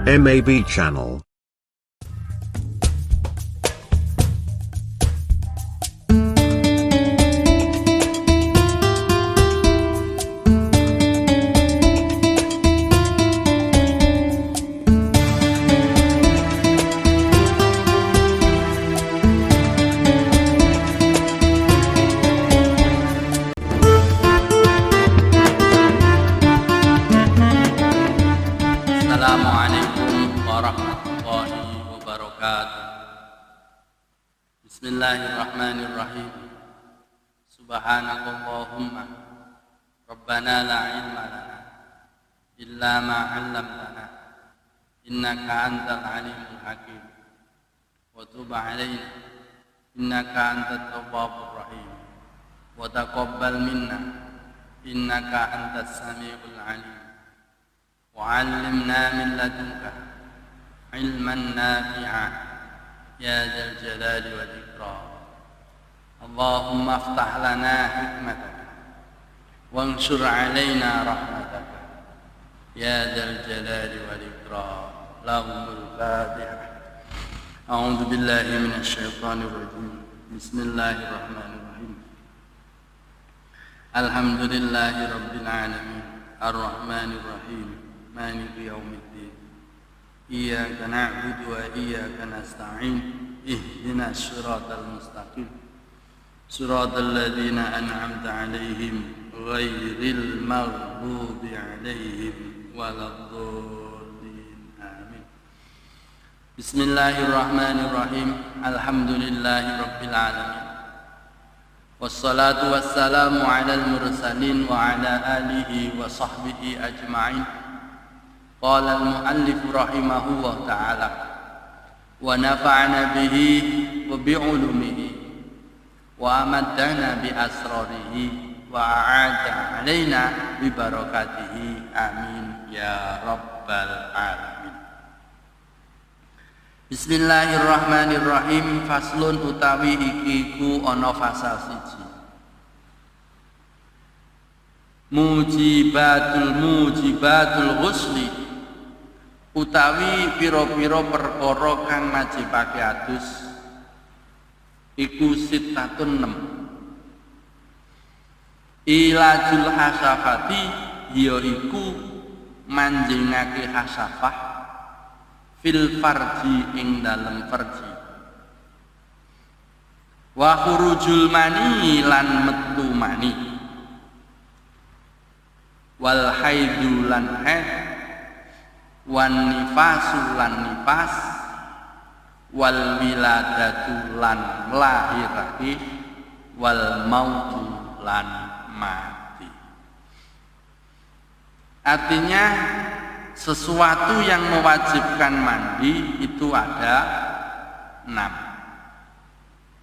MAB Channel. Assalamualaikum warahmatullahi wabarakatuh. Bismillahirrahmanirrahim. Subhanakallahumma Rabbana la ilma lana illa ma 'allamtana innaka antal alimul hakim wa tub 'alaina innaka antat tawwabur rahim wa taqabbal minna innaka antas samiul alim. وعلمنا من لدنك علما نافعا يا ذا الجلال والإكرام. اللهم افتح لنا حكمتك وانشر علينا رحمتك يا ذا الجلال والإكرام. لهم الفاتحة. أعوذ بالله من الشيطان الرجيم. بسم الله الرحمن الرحيم. الحمد لله رب العالمين الرحمن الرحيم مالك يوم الدين إياك نعبد وإياك نستعين اهدنا الصراط المستقيم صراط الذين أنعمت عليهم غير المغضوب عليهم ولا الضالين آمين. بسم الله الرحمن الرحيم. الحمد لله رب العالمين والصلاة والسلام على المرسلين وعلى آله وصحبه أجمعين. قال المؤلف رحمه الله تعالى ونفعنا به وبعلومه وأمدنا بأسراره وأعاد علينا ببركاته آمين يا رب العالمين. Bismillahirrahmanirrahim. Faslun utawi iki ku ana fasal siji. Mujibatul ghusli utawi pira-pira perkara kang majibake adus iku sittatun 6. Ilajul hasafati ya iku manjingake hasafah fil farji ing dalem farji. Wa khurujul mani lan metu mani. Wal haidu lan haid. Wan nifasu lan nifas. Wal wiladatu lan lahirake. Wal mautu lan mati. Artinya sesuatu yang mewajibkan mandi itu ada 6.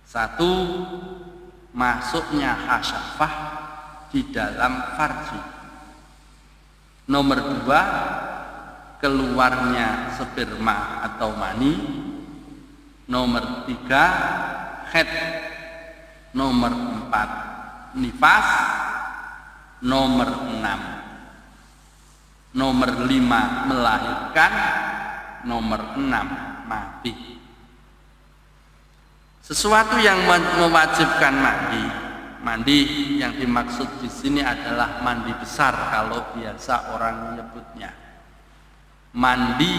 1. Masuknya hasyafah di dalam farji. Nomor 2. Keluarnya sperma atau mani. Nomor 3. Haid. Nomor 4. Nifas. Nomor 6. Nomor 5 melahirkan. Nomor 6 mati. Sesuatu yang mewajibkan mandi yang dimaksud di sini adalah mandi besar kalau biasa orang menyebutnya. Mandi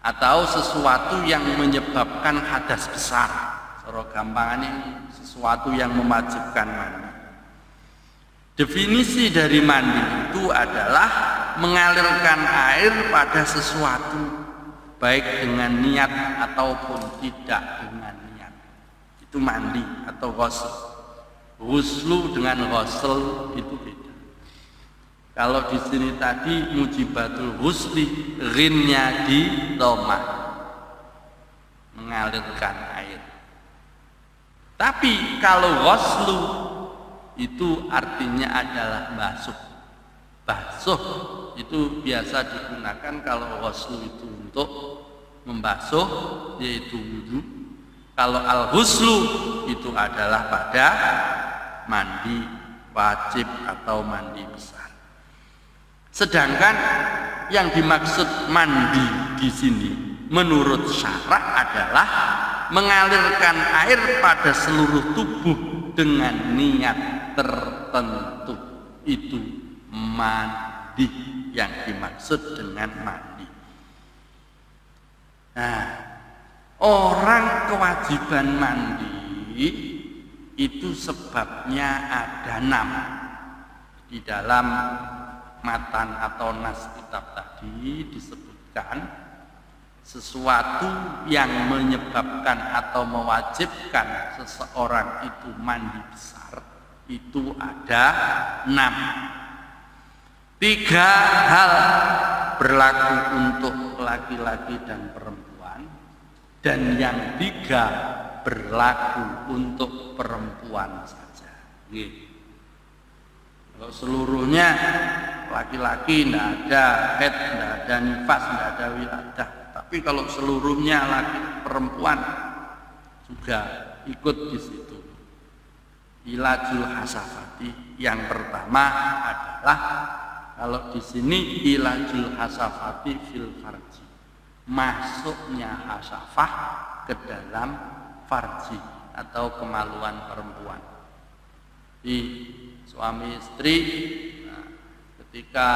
atau sesuatu yang menyebabkan hadas besar. Secara gampangannya sesuatu yang mewajibkan mandi. Definisi dari mandi itu adalah mengalirkan air pada sesuatu, baik dengan niat ataupun tidak dengan niat. Itu mandi atau ghusl. Ghuslu dengan ghusl itu beda. Kalau di sini tadi mujibatul ghusli, ghinnya di dhamma, mengalirkan air. Tapi kalau ghuslu itu artinya adalah basuh. Basuh itu biasa digunakan kalau ghuslu itu untuk membasuh, yaitu wudu. Kalau al-ghuslu itu adalah pada mandi wajib atau mandi besar. Sedangkan yang dimaksud mandi di sini menurut syarah adalah mengalirkan air pada seluruh tubuh dengan niat tertentu. Itu mandi yang dimaksud dengan mandi. Nah, orang kewajiban mandi itu sebabnya ada 6. Di dalam matan atau nas kitab tadi disebutkan sesuatu yang menyebabkan atau mewajibkan seseorang itu mandi besar itu ada 6. 3 hal berlaku untuk laki-laki dan perempuan, dan yang 3 berlaku untuk perempuan saja. Kalau seluruhnya laki-laki tidak ada haid, tidak ada nifas, tidak ada wiladah. Tapi kalau seluruhnya laki perempuan juga ikut di situ. Ilajul hasafati yang pertama adalah kalau di sini ilajul hasafati fil farji, masuknya hasafah ke dalam farji atau kemaluan perempuan. Di suami istri ketika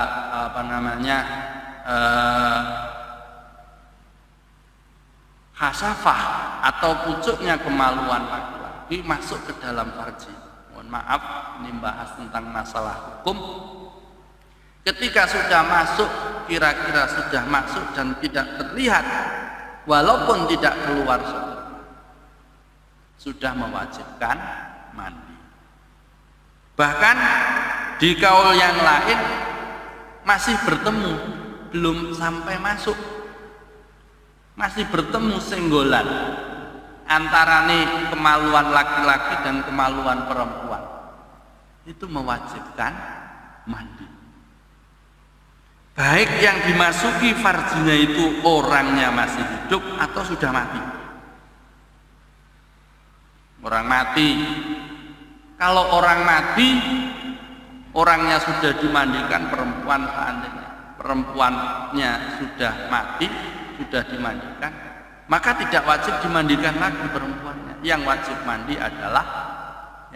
hasafah atau pucuknya kemaluan laki-laki masuk ke dalam farji. Mohon maaf, ini bahas tentang masalah hukum. Ketika sudah masuk, kira-kira sudah masuk dan tidak terlihat, walaupun tidak keluar sudah mewajibkan mandi. Bahkan di kaul yang lain masih bertemu, belum sampai masuk, masih bertemu senggolan antara nih kemaluan laki-laki dan kemaluan perempuan, itu mewajibkan mandi. Baik yang dimasuki farjinya itu orangnya masih hidup atau sudah mati. Orang mati, kalau orang mati, orangnya sudah dimandikan, perempuan seandainya perempuannya sudah mati, sudah dimandikan, maka tidak wajib dimandikan lagi perempuannya. Yang wajib mandi adalah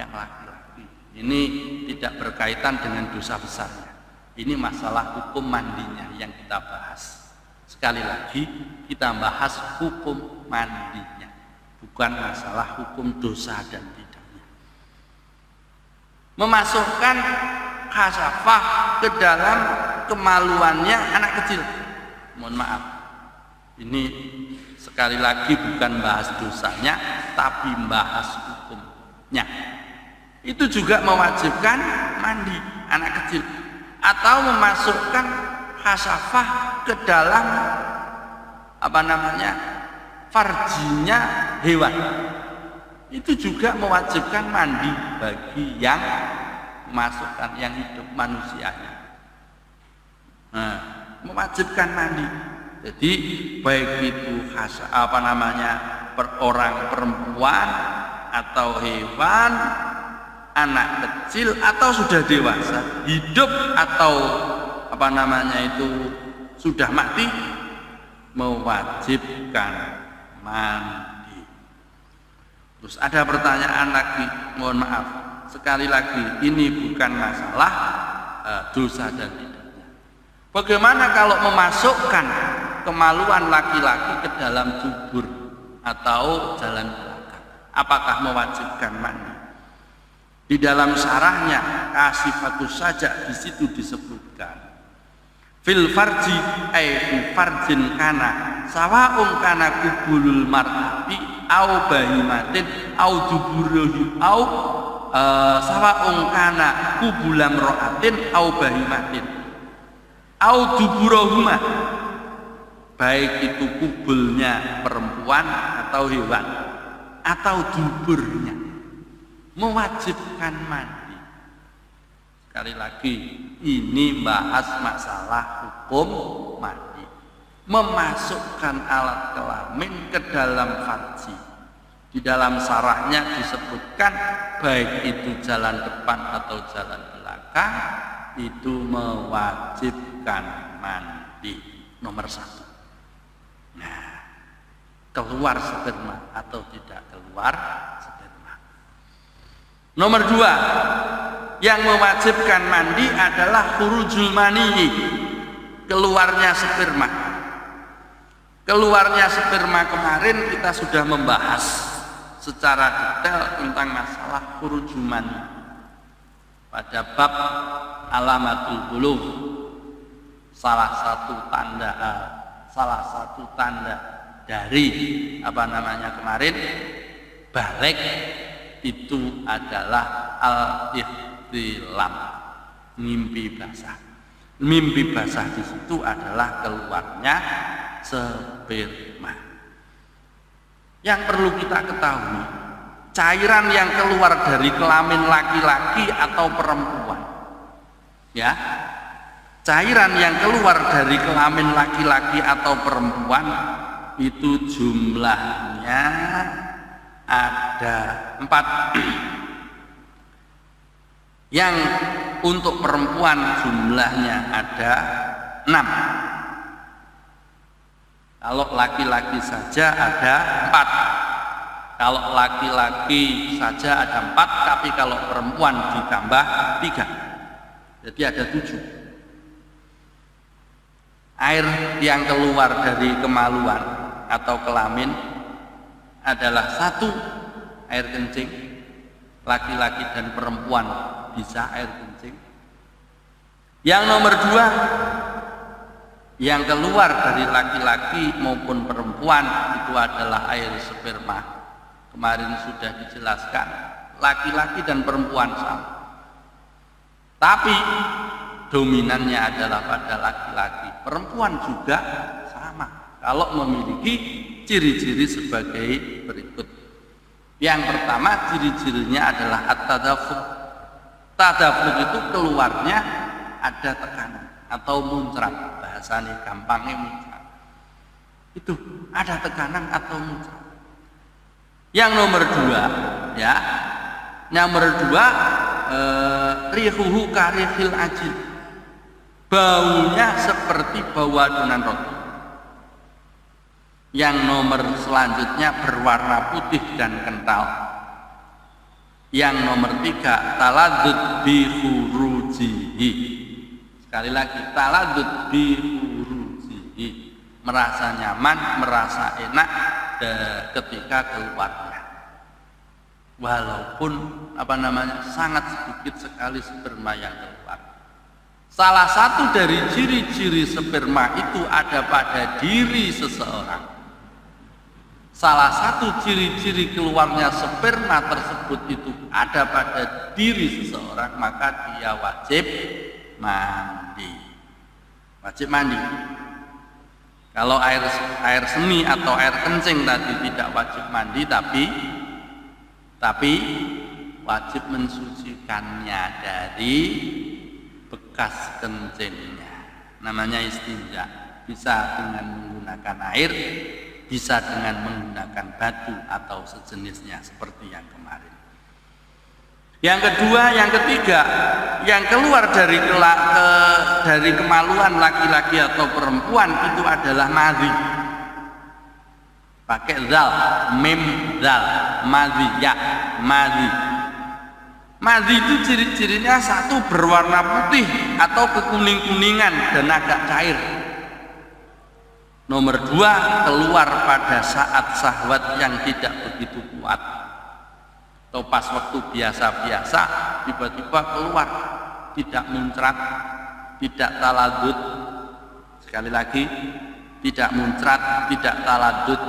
yang laki-laki. Ini tidak berkaitan dengan dosa besarnya. Ini masalah hukum mandinya yang kita bahas. Sekali lagi kita bahas hukum mandinya, bukan masalah hukum dosa dan tidaknya. Memasukkan hasafah ke dalam kemaluannya anak kecil. Mohon maaf, ini sekali lagi bukan bahas dosanya, tapi bahas hukumnya. Itu juga mewajibkan mandi anak kecil, atau memasukkan hasafah ke dalam farjinya hewan. Itu juga mewajibkan mandi bagi yang memasukkan, yang hidup manusianya. Nah, mewajibkan mandi. Jadi baik itu orang perempuan atau hewan, anak kecil atau sudah dewasa, hidup atau sudah mati, mewajibkan mandi. Terus ada pertanyaan lagi, mohon maaf, sekali lagi ini bukan masalah dosa dan tidaknya. Bagaimana kalau memasukkan kemaluan laki-laki ke dalam dubur atau jalan belakang? Apakah mewajibkan mandi? Di dalam syarahnya Kasifatus Saja di situ disebutkan fil farji fi farjin kana sawa'un kana kubulul mar'ati au bahimatin au duburuhu au sawa'un kana kubulam ro'atin au bahimatin au duburuhuma, baik itu kubulnya perempuan atau hewan atau duburnya, mewajibkan mandi. Sekali lagi ini bahas masalah hukum mandi. Memasukkan alat kelamin ke dalam farji. Di dalam syarahnya disebutkan baik itu jalan depan atau jalan belakang itu mewajibkan mandi nomor 1. Nah, keluar sperma atau tidak keluar sperma. Nomor 2, yang mewajibkan mandi adalah khurujul mani, keluarnya sperma. Keluarnya sperma kemarin kita sudah membahas secara detail tentang masalah khurujul mani pada bab alamatul bulugh, salah satu tanda dari kemarin balik itu adalah al-ihtilam, mimpi basah. Mimpi basah di situ adalah keluarnya sperma. Yang perlu kita ketahui, cairan yang keluar dari kelamin laki-laki atau perempuan, ya, cairan yang keluar dari kelamin laki-laki atau perempuan itu jumlahnya ada 4. Yang untuk perempuan jumlahnya ada 6. Kalau laki-laki saja ada 4. Kalau laki-laki saja ada 4, tapi kalau perempuan ditambah 3. Jadi ada 7. Air yang keluar dari kemaluan atau kelamin adalah 1, air kencing. Laki-laki dan perempuan bisa air kencing. Yang nomor 2, yang keluar dari laki-laki maupun perempuan itu adalah air sperma. Kemarin sudah dijelaskan, laki-laki dan perempuan sama. Tapi dominannya adalah pada laki-laki. Perempuan juga sama kalau memiliki ciri-ciri sebagai berikut. Yang pertama, ciri-cirinya adalah at-tadaffuq. Tadaffuq itu keluarnya ada tekanan atau muncrat, bahasanya gampangnya muncrat. Itu ada tekanan atau muncrat. Yang nomor 2, ya, nomor 2, rihuhu karihil ajil, baunya seperti bau adonan roti. Yang nomor selanjutnya berwarna putih dan kental. Yang nomor 3, taladzud bi khurujihi. Sekali lagi, taladzud bi khurujihi, merasa nyaman, merasa enak ketika keluarnya. Walaupun sangat sedikit sekali sperma yang keluar. Salah satu dari ciri-ciri sperma itu ada pada diri seseorang. Salah satu ciri-ciri keluarnya sperma tersebut itu ada pada diri seseorang, maka dia wajib mandi. Wajib mandi. Kalau air seni atau air kencing tadi tidak wajib mandi, tapi wajib mensucikannya dari bekas kencingnya. Namanya istinja. Bisa dengan menggunakan air, bisa dengan menggunakan batu atau sejenisnya seperti yang kemarin. Yang kedua, yang ketiga, yang keluar dari kemaluan laki-laki atau perempuan itu adalah madhi. Pakai zal, mim zal, madhi, ya, madhi. Madhi itu ciri-cirinya 1, berwarna putih atau kekuning-kuningan dan agak cair. Nomor 2, keluar pada saat syahwat yang tidak begitu kuat, atau pas waktu biasa-biasa tiba-tiba keluar, tidak muncrat, tidak taladud. Sekali lagi, tidak muncrat, tidak taladud,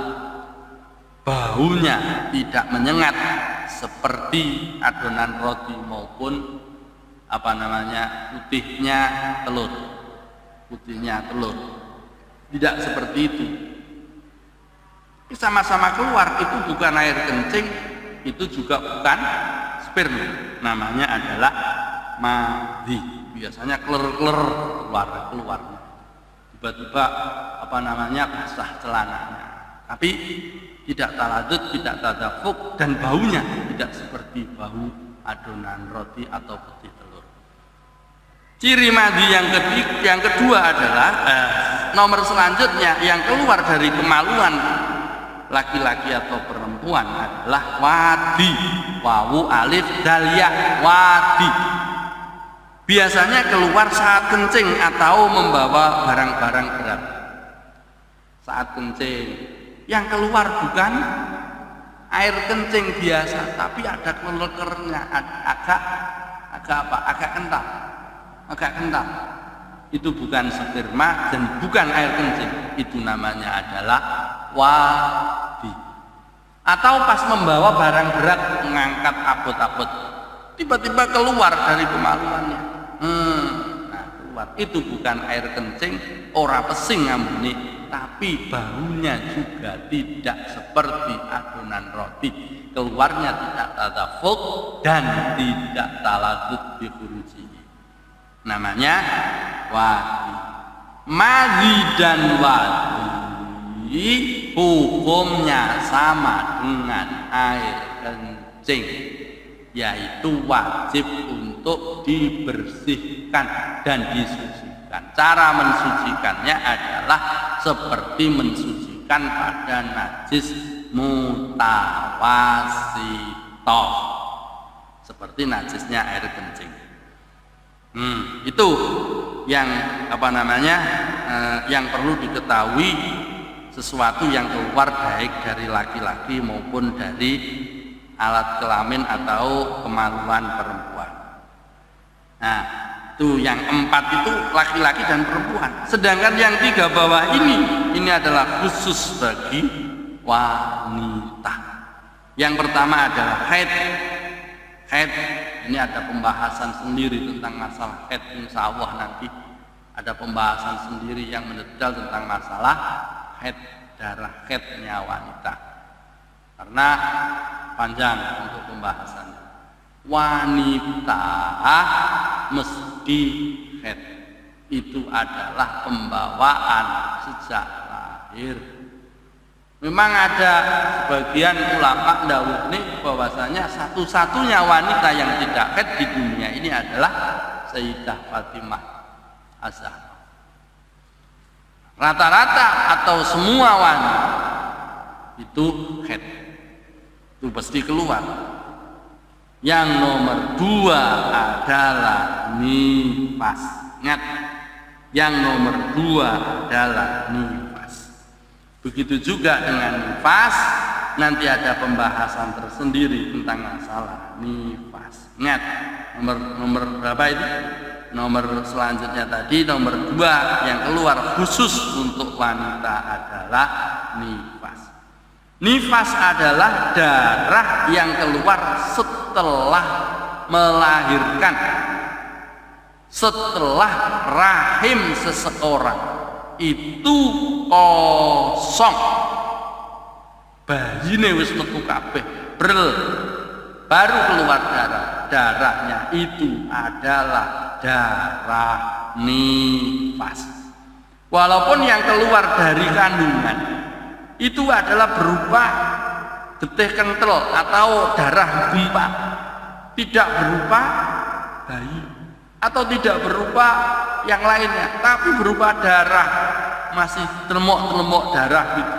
baunya tidak menyengat seperti adonan roti maupun putihnya telur. Tidak seperti itu. Sama-sama keluar, itu bukan air kencing, itu juga bukan sperma. Namanya adalah madhi. Biasanya keler-keler keluar. Tiba-tiba basah celananya. Tapi tidak taladud, tidak tadafuk, dan baunya tidak seperti bau adonan roti atau putih telur. Ciri madhi yang kedua adalah nomor selanjutnya yang keluar dari kemaluan laki-laki atau perempuan adalah wadi. Wawu alif dal ya, wadi. Biasanya keluar saat kencing atau membawa barang-barang berat. Saat kencing, yang keluar bukan air kencing biasa, tapi ada kelekernya, agak kental. Itu bukan sperma dan bukan air kencing. Itu namanya adalah wadi. Atau pas membawa barang berat, mengangkat abot-abot, tiba-tiba keluar dari kemaluannya. Nah, keluar. Itu bukan air kencing, ora pesing ngambune, tapi baunya juga tidak seperti adonan roti. Keluarnya tidak tadafuk dan tidak taladzud bi khurujihi. Namanya wadi. Madhi dan wadi hukumnya sama dengan air kencing, yaitu wajib untuk dibersihkan dan disucikan. Cara mensucikannya adalah seperti mensucikan pada najis mutawasitoh, seperti najisnya air kencing. Itu yang yang perlu diketahui, sesuatu yang keluar baik dari laki-laki maupun dari alat kelamin atau kemaluan perempuan. Nah, itu yang 4 itu laki-laki dan perempuan. Sedangkan yang 3 bawah ini adalah khusus bagi wanita. Yang pertama adalah haid. Haid ini ada pembahasan sendiri tentang masalah haid, insya Allah nanti ada pembahasan sendiri yang mendetail tentang masalah haid, darah haidnya wanita, karena panjang untuk pembahasannya. Wanita mesti haid, itu adalah pembawaan sejak lahir. Memang ada sebagian ulama dahulu ini bahwasanya satu-satunya wanita yang tidak haid di dunia ini adalah Sayyidah Fatimah Az-Zahra. Rata-rata atau semua wanita itu haid, itu pasti keluar. Yang nomor 2 adalah nifas. Ingat, yang nomor 2 adalah nifas. Begitu juga dengan nifas, nanti ada pembahasan tersendiri tentang masalah nifas. Ingat, nomor berapa itu? Nomor selanjutnya tadi, nomor 2 yang keluar khusus untuk wanita adalah nifas. Nifas adalah darah yang keluar setelah melahirkan, setelah rahim seseorang itu kosong, bayine wis metu kabeh brel, baru keluar darah. Darahnya itu adalah darah nifas. Walaupun yang keluar dari kandungan itu adalah berupa getih kental atau darah gempa, tidak berupa bayi atau tidak berupa yang lainnya, tapi berupa darah, masih telemok-telemok darah gitu.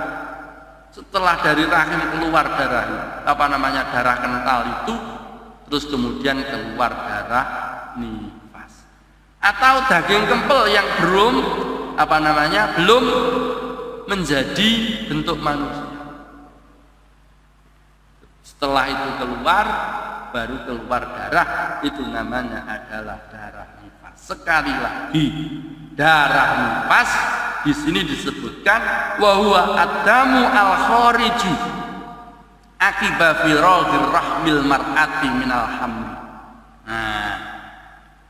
Setelah dari rahim keluar darah, darah kental itu, terus kemudian keluar darah nifas. Atau daging kempel yang belum belum menjadi bentuk manusia. Setelah itu keluar, baru keluar darah, itu namanya adalah darah nifas. Sekali lagi, darah nifas di sini disebutkan wa huwa ad-damu al-khariju akiba firagir rahmil mar'ati minal hamli. Nah,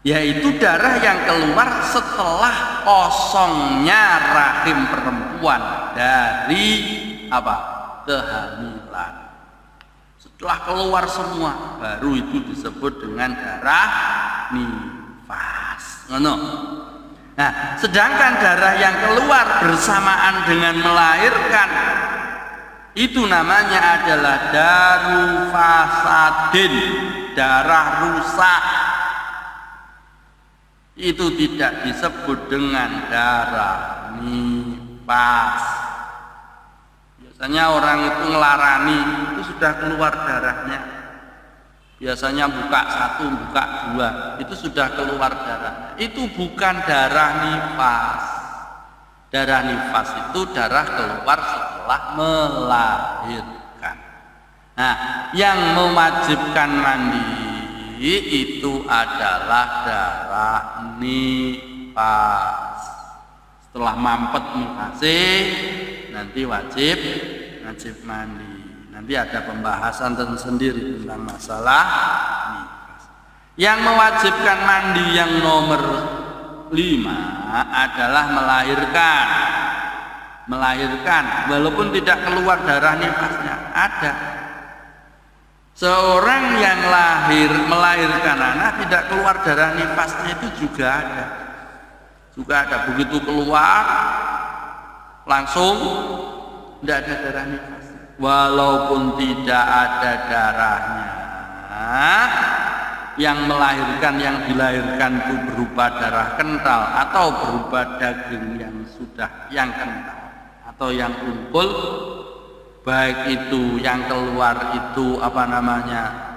yaitu darah yang keluar setelah kosongnya rahim perempuan dari kehamilan. Setelah keluar semua, baru itu disebut dengan darah nifas. Nah, sedangkan darah yang keluar bersamaan dengan melahirkan itu namanya adalah daru fasadin, darah rusak. itu tidak disebut dengan darah nifas. Biasanya orang itu ngelarani, itu sudah keluar darahnya. Biasanya buka 1, buka 2, itu sudah keluar darahnya. Itu bukan darah nifas. Darah nifas itu darah keluar setelah melahirkan. Nah, yang mewajibkan mandi itu adalah darah nifas. Setelah mampet nifasnya, nanti wajib mandi. Nanti ada pembahasan tersendiri tentang masalah nifas. Yang mewajibkan mandi yang nomor 5 adalah melahirkan walaupun tidak keluar darah nifasnya. Ada seorang yang melahirkan anak tidak keluar darah nifasnya, itu juga ada. Begitu keluar langsung tidak ada darah nifas, walaupun tidak ada darahnya. Yang melahirkan, yang dilahirkan itu berupa darah kental atau berupa daging yang kental atau yang unggul, baik itu yang keluar itu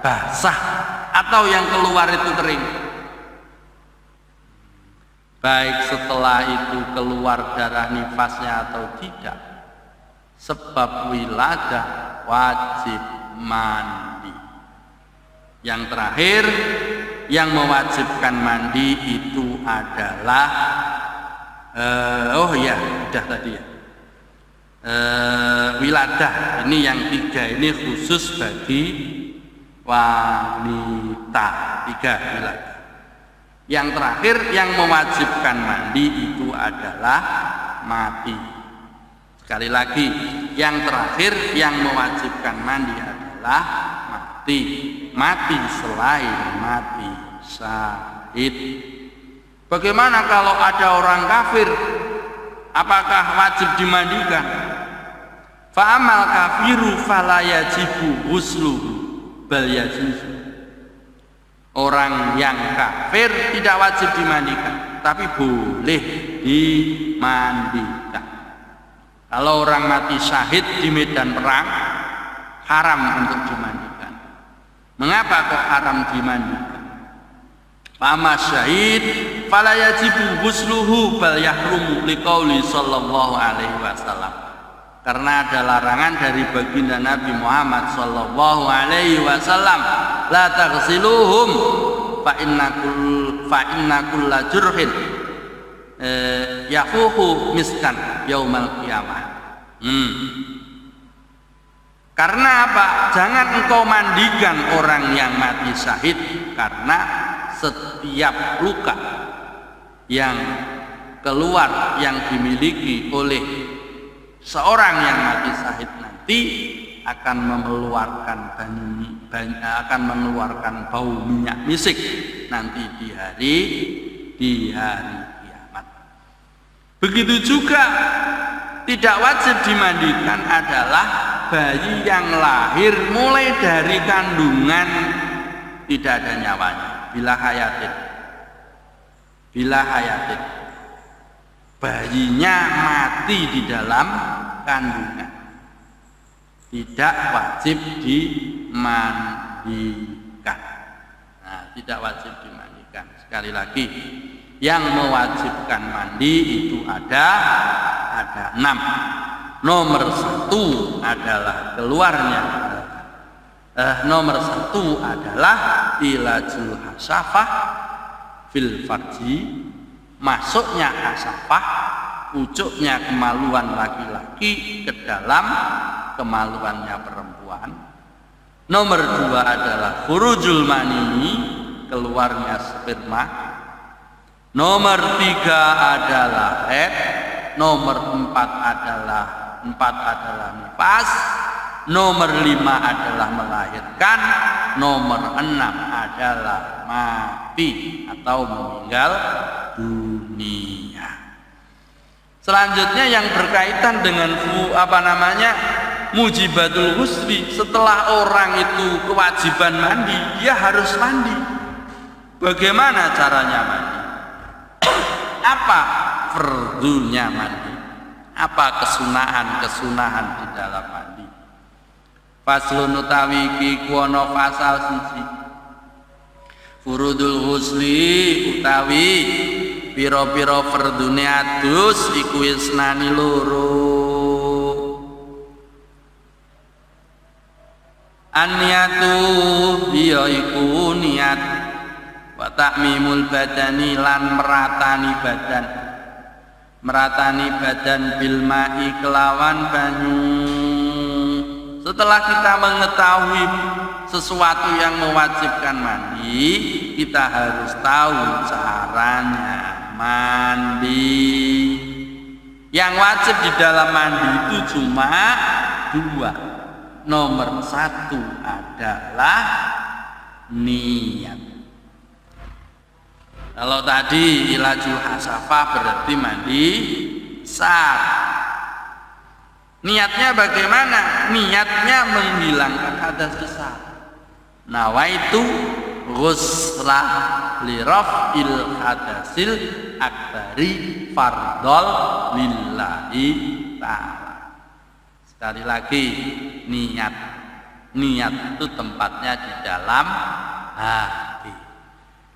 basah atau yang keluar itu kering. Baik setelah itu keluar darah nifasnya atau tidak, sebab wiladah wajib mandi. Yang terakhir yang mewajibkan mandi itu adalah udah tadi ya. Wiladah ini yang 3 ini khusus bagi wanita, 3 wiladah. Yang terakhir yang mewajibkan mandi itu adalah mati. Sekali lagi, yang terakhir yang mewajibkan mandi adalah mati selain mati syahid. Bagaimana kalau ada orang kafir? Apakah wajib dimandikan? Fa'amal kafiru fala yajibu husluhu bal yajuzu. Orang yang kafir tidak wajib dimandikan, tapi boleh dimandikan. Kalau orang mati syahid di medan perang, haram untuk dimandikan. Mengapa kok haram dimandikan? Fama syahid fala yajibu husluhu bal yahrumu liqauli sallallahu alaihi wasallam. Karena ada larangan dari baginda Nabi Muhammad sallallahu alaihi wasallam, la taghsiluhum fa innakul la jurhin yafuhu miskan yaumal qiyamah. Karena apa? Jangan engkau mandikan orang yang mati syahid, karena setiap luka yang keluar yang dimiliki oleh seorang yang mati syahid nanti akan mengeluarkan bau minyak misik nanti di hari kiamat. Begitu juga tidak wajib dimandikan adalah bayi yang lahir mulai dari kandungan tidak ada nyawanya, bila hayatin bayinya mati di dalam kandungan, tidak wajib dimandikan. Nah, tidak wajib dimandikan. Sekali lagi, yang mewajibkan mandi itu ada 6. Nomor 1 adalah keluarnya. Nomor 1 adalah ilajul hasafah fil farji, masuknya hasafah, pucuknya kemaluan laki-laki ke dalam kemaluannya perempuan. Nomor 2 adalah khurujul mani, keluarnya sperma. Nomor 3 adalah haid. Nomor 4 adalah nifas. Nomor 5 adalah melahirkan. Nomor 6 adalah mati atau meninggal dunia. Selanjutnya yang berkaitan dengan mujibatul husli, setelah orang itu kewajiban mandi, dia harus mandi. Bagaimana caranya mandi? Apa fardunya mandi? Apa kesunahan di dalam mandi? Faslun utawi iki kuwana pasal siji. Furudul ghusli utawi pira-pira fardune adus iku isnani loro. An-niyatu ya iku niat wa ta'mimul badani lan meratani badan bil ma'i kelawan banyu. Setelah kita mengetahui sesuatu yang mewajibkan mandi, kita harus tahu caranya mandi. Yang wajib di dalam mandi itu cuma dua. Nomor satu adalah niat. Kalau tadi ilajul hasafah berarti mandi sar. Niatnya bagaimana? Niatnya menghilangkan hadas besar. Nawaitu ghuslah li raf'il hadasil akbari fardol lillahi ta'ala. Sekali lagi, niat itu tempatnya di dalam hati.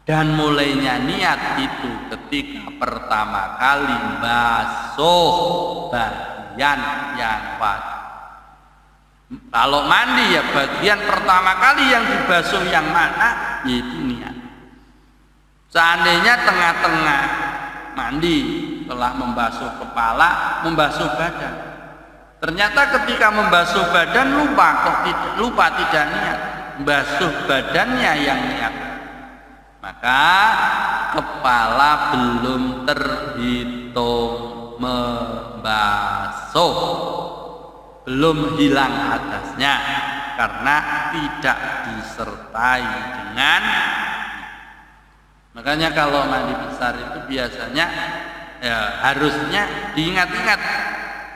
Dan mulainya niat itu ketika pertama kali basuh bagian yang wajib. Kalau mandi ya bagian pertama kali yang dibasuh yang mana? Yaitu niat. Seandainya tengah-tengah mandi telah membasuh kepala, membasuh badan. Ternyata ketika membasuh badan lupa tidak niat, membasuh badannya yang niat, maka kepala belum terhitung membasuh, belum hilang hadasnya karena tidak disertai dengan. Makanya kalau mandi besar itu biasanya ya harusnya diingat-ingat.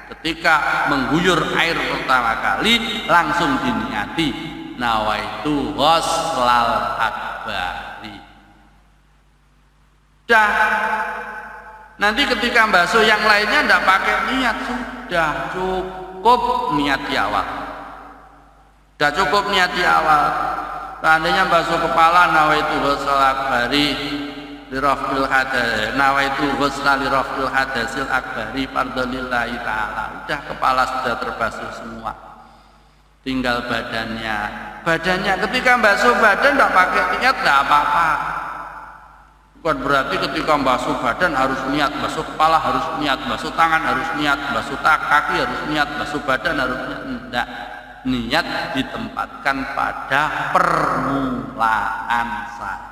Ketika mengguyur air pertama kali langsung diniati nawaitu ghuslal akbari. Dah. Nanti ketika basuh yang lainnya tidak pakai niat, sudah cukup niat di awal. Sudah cukup niat di awal. Seandainya basuh kepala nawaitu ghuslal akbari lirafil hadas, nawaitu ghusla lirafil hadasil akbari fardholillahi ta'ala. Udah kepala sudah terbasuh semua, tinggal badannya ketika basuh badan tidak pakai niat tidak apa-apa. Bukan berarti ketika basuh badan harus niat, basuh kepala harus niat, basuh tangan harus niat, basuh kaki harus niat, basuh badan harus niat. Tidak. Niat ditempatkan pada permulaan saja.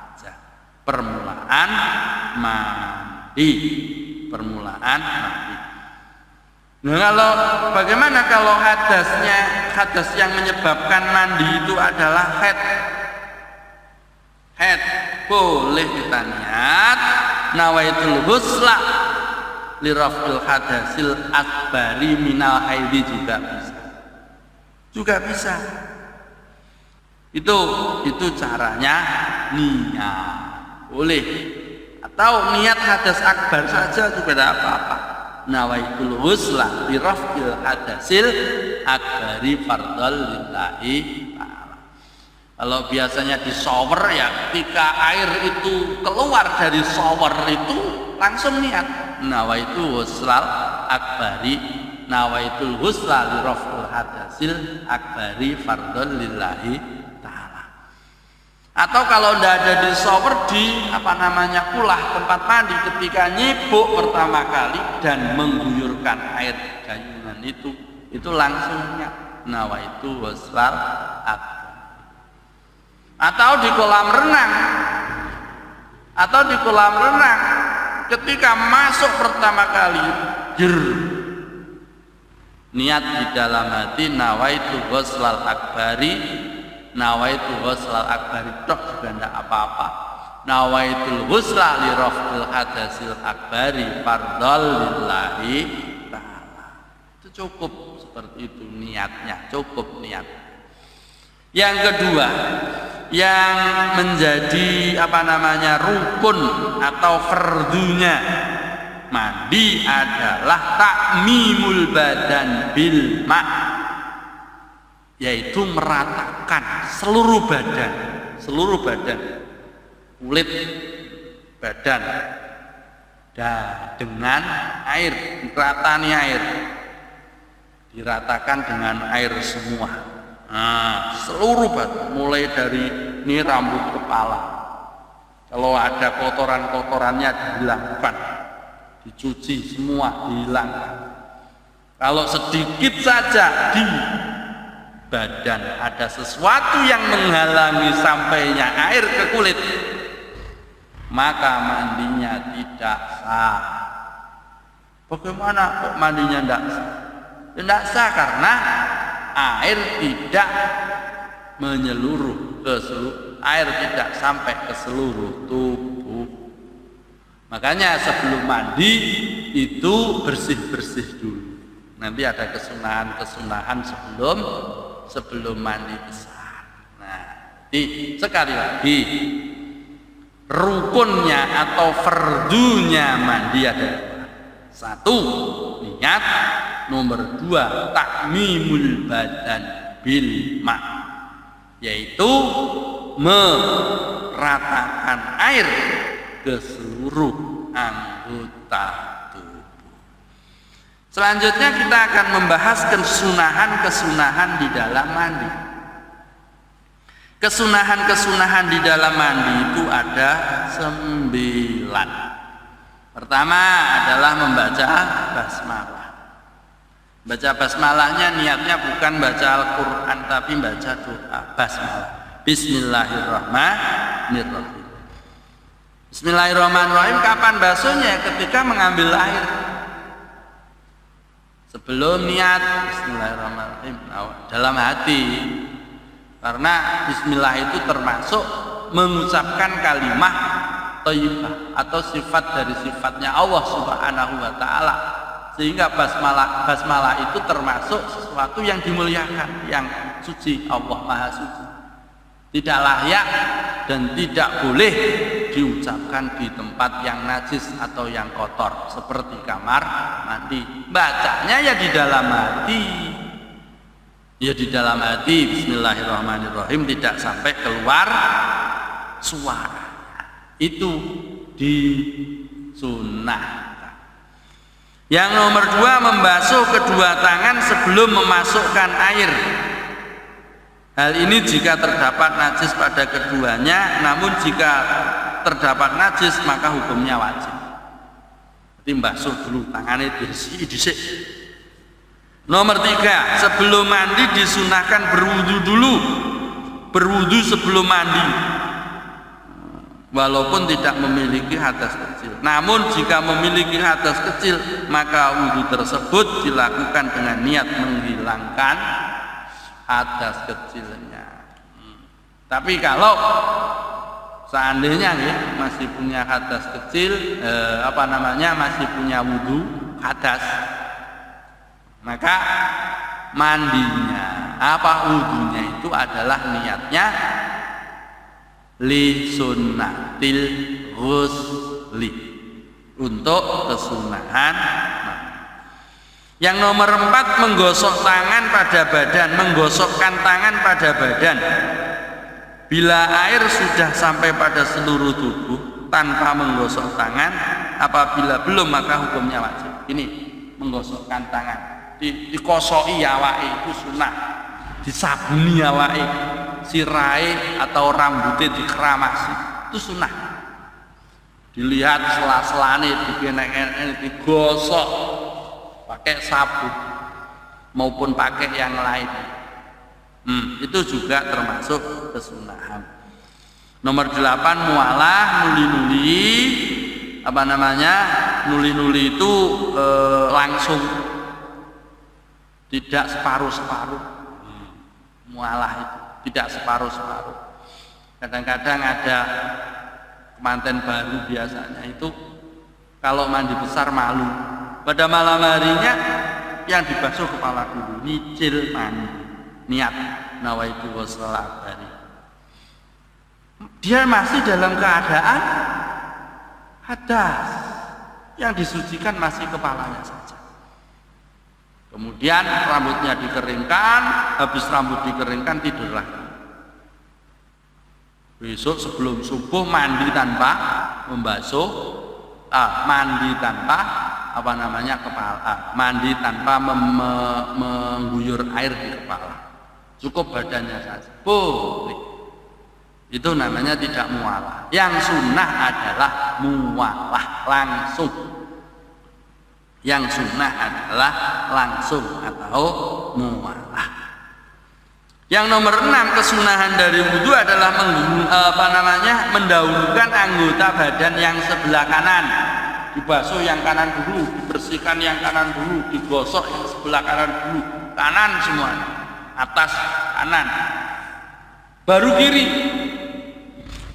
Permulaan mandi. Nah, kalau bagaimana kalau hadas yang menyebabkan mandi itu adalah haid? Boleh kita niat nawaitul ghusla li raf'il hadasil akbari minal haidi juga bisa. Itu caranya niat. Boleh. Atau niat hadas akbar saja juga tidak apa-apa. Nawaitul ghusla li raf'il hadasil akbari fardhal lillahi ta'ala. Kalau biasanya di shower ya ketika air itu keluar dari shower itu langsung niat nawaitul ghuslal akbari, nawaitul ghusla li raf'il hadasil akbari fardhal lillahi ta'ala. Atau kalau tidak ada di shower, di kulah tempat mandi, ketika nyibuk pertama kali dan mengguyurkan air gayungan itu langsung niat nawaitu ghuslal akbar. Atau di kolam renang, ketika masuk pertama kali niat di dalam hati nawaitu ghuslal akbari, nawaitu ghuslal akbari tok juga tidak apa-apa. Nawaitul ghusla li raf'il hadasil akbari fardhal lillahi ta'ala. Itu cukup seperti itu niatnya, cukup niat. Yang kedua, yang menjadi rukun atau fardunya Mandi adalah takmimul badan bil ma, yaitu meratakan seluruh badan, kulit badan dengan air, diratani air, diratakan dengan air semua. Nah, seluruh badan, mulai dari ini rambut kepala, kalau ada kotoran-kotorannya dihilangkan, dicuci semua, dihilangkan. Kalau sedikit saja di badan ada sesuatu yang menghalangi sampainya air ke kulit, maka mandinya tidak sah. Bagaimana kok mandinya tidak sah? Tidak sah karena air tidak menyeluruh ke seluruh, air tidak sampai ke seluruh tubuh. Makanya sebelum mandi itu bersih-bersih dulu. Nanti ada kesunahan sebelum mandi besar. Nah, sekali lagi rukunnya atau fardunya mandi ada dua. Satu, niat. Nomor dua, takmimul badan bil ma, yaitu meratakan air ke seluruh anggota tubuh. Selanjutnya kita akan membahas kesunahan-kesunahan di dalam mandi. Kesunahan-kesunahan di dalam mandi itu ada 9. Pertama adalah membaca basmalah. Baca basmalahnya niatnya bukan baca Al-Quran tapi baca doa basmalah. Bismillahirrahmanirrahim. Bismillahirrahmanirrahim kapan basuhnya? Ketika mengambil air. Sebelum niat Bismillahirrahmanirrahim dalam hati. Karena bismillah itu termasuk mengucapkan kalimat thayyibah atau sifat dari sifatnya Allah Subhanahu wa taala. Sehingga basmalah itu termasuk sesuatu yang dimuliakan, yang suci, Allah Maha Suci. Tidak layak dan tidak boleh diucapkan di tempat yang najis atau yang kotor seperti kamar mandi. Bacanya ya di dalam hati. Ya di dalam hati Bismillahirrahmanirrahim, tidak sampai keluar suara. Itu disunnahkan. Yang nomor 2, membasuh kedua tangan sebelum memasukkan air. Hal ini jika terdapat najis pada keduanya, namun jika terdapat najis maka hukumnya wajib. Jadi membasuh dulu tangannya disik. Nomor 3, sebelum mandi disunahkan berwudu dulu. Berwudu sebelum mandi, walaupun tidak memiliki hadas kecil. Namun jika memiliki hadas kecil, maka wudu tersebut dilakukan dengan niat menghilangkan hadas kecilnya. Tapi kalau seandainya ya, masih punya hadas kecil, masih punya wudu hadas, maka mandinya wudunya itu adalah niatnya li sunnatil ghusli, untuk kesunahan. Yang nomor 4, menggosok tangan pada badan, menggosokkan tangan pada badan. Bila air sudah sampai pada seluruh tubuh tanpa menggosok tangan, apabila belum maka hukumnya wajib. Ini menggosokkan tangan, dikosoki awake itu sunah, disabuni awake, sirai atau rambutnya dikeramasi itu sunah. Dilihat sela-selane, dikenek-kenek, digosok pakai sabun maupun pakai yang lain. Itu juga termasuk kesunahan. Nomor 8, mualah, nuli-nuli. Nuli-nuli itu langsung, tidak separuh-separuh. Mualah itu tidak separuh-separuh. Kadang-kadang ada kemanten baru biasanya itu kalau mandi besar malu. Pada malam harinya yang dibasuh kepala dulu, nyicil mandi, niat nawaitu wassalabani. Dia masih dalam keadaan hadas, yang disucikan masih kepalanya saja. Kemudian rambutnya dikeringkan, habis rambut dikeringkan tidur lagi. Besok sebelum subuh mandi tanpa membasuh, mandi tanpa kepala, mandi tanpa mengguyur air di kepala. Cukup badannya saja. Boleh. Itu namanya tidak mualah. Yang sunnah adalah mualah langsung. Yang sunnah adalah langsung atau mualah. Yang nomor 6 kesunahan dari wudu adalah mendahulukan anggota badan yang sebelah kanan. Dibasuh yang kanan dulu, dibersihkan yang kanan dulu, digosok yang sebelah kanan dulu, kanan semuanya, atas kanan, baru kiri.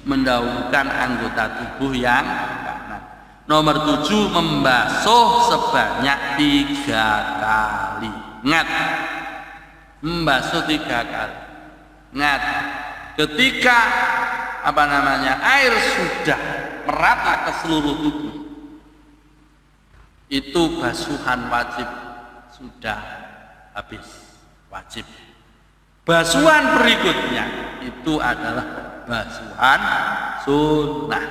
Mendahulukan anggota tubuh yang kanan. Nomor 7 membasuh sebanyak 3 kali. Ingat, membasuh 3 kali. Ingat, ketika air sudah merata ke seluruh tubuh, itu basuhan wajib sudah habis, wajib. Basuhan berikutnya itu adalah basuhan sunnah.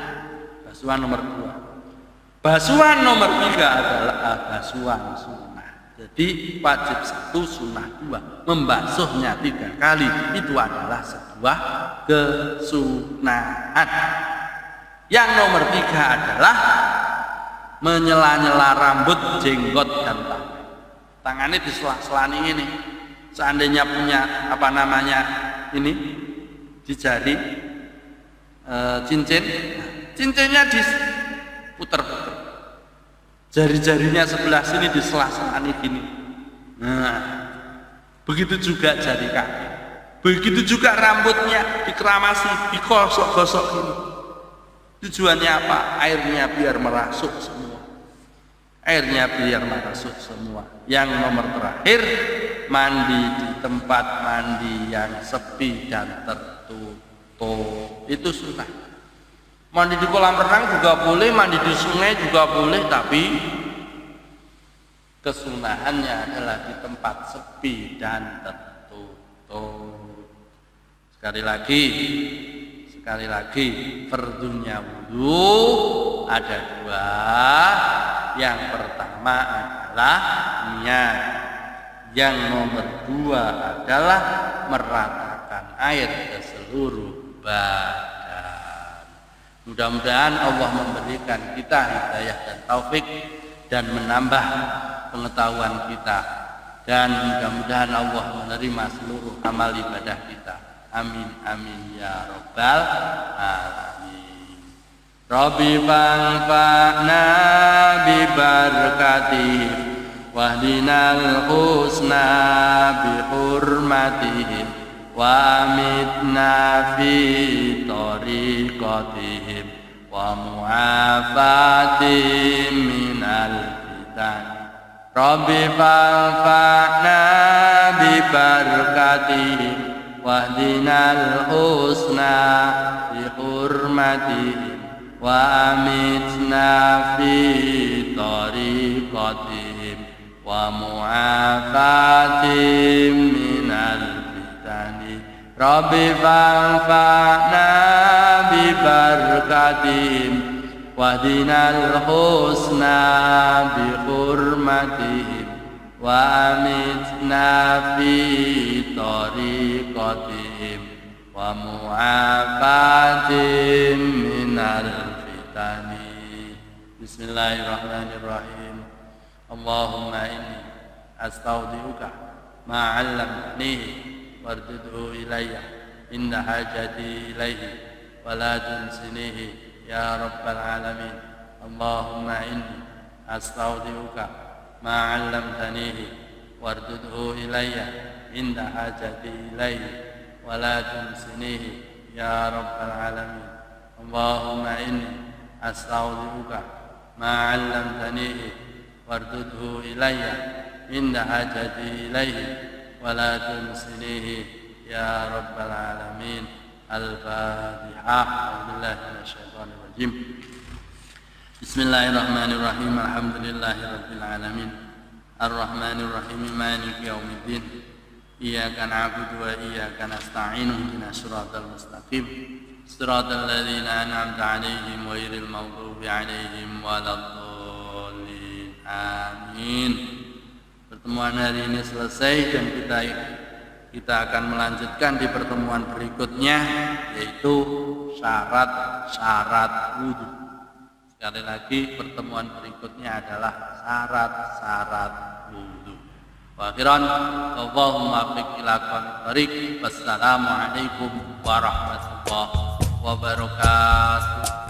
Basuhan nomor 2. Basuhan nomor 3 adalah basuhan sunnah. Jadi wajib 1, sunnah 2. Membasuhnya 3 kali itu adalah sebuah kesunahan. Yang nomor 3 adalah menyela-nyela rambut, jenggot dan tangan. Tangannya disela-selani ini. Seandainya punya ini di jari cincin, cincinnya diputer-puter. Jari-jarinya sebelah sini disela-selani gini. Nah, begitu juga jari kaki. Begitu juga rambutnya dikeramasi, digosok-gosok gini. Tujuannya apa? Airnya biar merasuk semua. Yang nomor terakhir, mandi di tempat mandi yang sepi dan tertutup. Itu sunnah. Mandi di kolam renang juga boleh, mandi di sungai juga boleh, tapi kesunahannya adalah di tempat sepi dan tertutup. Sekali lagi, fardunya wudu ada 2. Yang pertama adalah niat. Yang nomor 2 adalah meratakan air ke seluruh badan. Mudah-mudahan Allah memberikan kita hidayah dan taufik dan menambah pengetahuan kita, dan mudah-mudahan Allah menerima seluruh amal ibadah kita. Amin amin ya rabbal alamin. Rabbi fanfa'na bi barakatihim wahdinal husna bi hurmatihim wa amitna fi tariqatihim wa mu'afatim minal fitan. Rabbi fanfa'na bi barakatihim wahdinal husna bi hurmatihim wa amitna fi tariqatihim wa mu'afatim minal fitani. Rabbi fanfa'na bi barakatihim wahdinal husna bi hurmatihim wa amitna fi tariqatihim wa mu'afatim minal fitani. Bismillahirrahmanirrahim. Allahumma inni astaudiuka ma 'allamtanihi wardudhu ilayya inda hajati ilayhi wa la tunsinihi ya rabbal alamin. Allahumma inni astaudiuka ma 'allamtanihi wardudhu ilayya inda hajati ilayhi wa la tunsinihi ya rabbal alamin. Allahumma inni astaudiuka ma 'allamtanihi wardudhu ilayya inda hajati ilayhi wa la tunsinihi ya rabbal alamin. Al-Fatihah. A'udzubillahi minasyaitonir rajim. Bismillahirrahmanirrahim. Alhamdulillahirabbil alamin. Arrahmanirrahim. Maliki yaumiddin. Iyyaka na'budu wa iyyaka nasta'in. Ihdinas siratal mustaqim. Siratal ladzina an'amta 'alaihim ghairil maghdubi 'alaihim waladdallin. Amin. Pertemuan hari ini selesai dan kita akan melanjutkan di pertemuan berikutnya, yaitu syarat-syarat wudu. Sekali lagi, pertemuan berikutnya adalah syarat-syarat wudu. Wa akhiran, Allahumma fiq ila aqwamit thariq. Wassalamu alaikum warahmatullahi wabarakatuh.